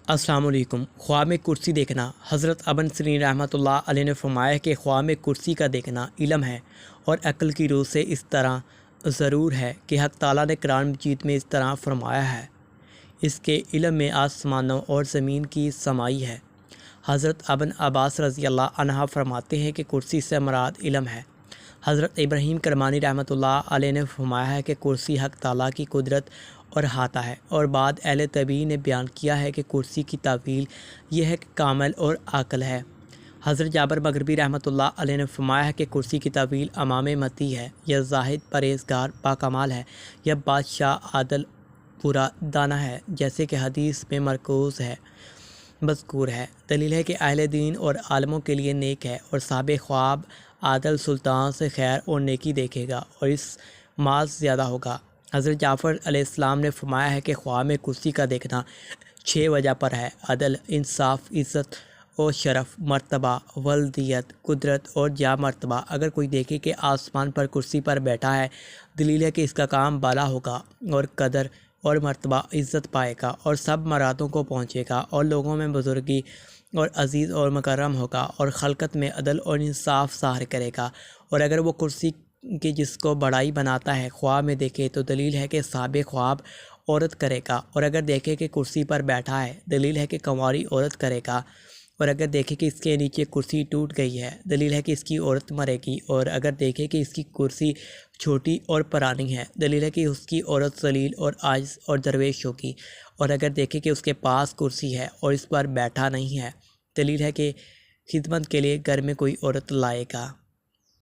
अस्सलाम वालेकुम। ख्वाब में कुर्सी देखना। हज़रत अबन सिरीन रहमतुल्लाह अलैह ने फरमाया कि ख्वाब में कुर्सी का देखना इल्म है और अक्ल की रूह से इस तरह ज़रूर है कि हक़ ताला ने कुरान मजीद में इस तरह फरमाया है, इसके इल्म में आसमानों और ज़मीन की समाई है। हज़रत अबन अब्बास रज़ी अल्लाह अन्हा फरमाते हैं कि कुर्सी से मुराद इल्म है। हज़रत इब्राहीम करमानी रहमतुल्लाह अलैह ने फरमाया है कि कुर्सी हक़ ताला की कुदरत और अहाता है। और बाद अहले तबी ने बयान किया है कि कुर्सी की तावील यह है कि कामिल और आकल है। हज़रत जाबर मगरबी रहमतुल्लाह अलैह ने फरमाया है कि कुर्सी की तावील अमाम मती है, या जाहिद परहेज़गार बाकमाल है, या बादशाह आदल पूरा दाना है, जैसे कि हदीस में मरकूज़ है मज़कूर है। दलील है कि अहले दीन और आलमों के लिए नेक है और साहिब ख्वाब आदल सुल्तान से खैर और नेकी देखेगा और इस मास ज़्यादा होगा। हज़रत जाफ़र अलैहिस्सलाम ने फरमाया है कि ख्वाब में कुर्सी का देखना 6 वजह पर है: अदल, इंसाफ, इज़्ज़त और शरफ़, मर्तबा, वल्दियत, कुदरत और जा मर्तबा। अगर कोई देखे कि आसमान पर कुर्सी पर बैठा है, दलील है कि इसका काम बाला होगा और कदर और मर्तबा इज़्ज़त पाएगा और सब मरादों को पहुँचेगा और लोगों में बुज़ुर्गी और अज़ीज़ और मुकर्रम होगा और खलकत में अदल और इंसाफ ज़ाहिर करेगा। और अगर वो कुर्सी के जिसको बड़ाई बनाता है ख्वाब में देखे, तो दलील है कि साहिब ख्वाब औरत करेगा। और अगर देखे कि कुर्सी पर बैठा है, दलील है कि कंवारी औरत करेगा। और अगर देखे कि इसके नीचे कुर्सी टूट गई है, दलील है कि इसकी औरत मरेगी। और अगर देखे कि इसकी कुर्सी छोटी और पुरानी है, दलील है कि उसकी औरत जलील और आजिज़ और दरवेश होगी। और अगर देखे कि उसके पास कुर्सी है और इस पर बैठा नहीं है, दलील है कि खिदमत के लिए घर में कोई औरत लाएगा।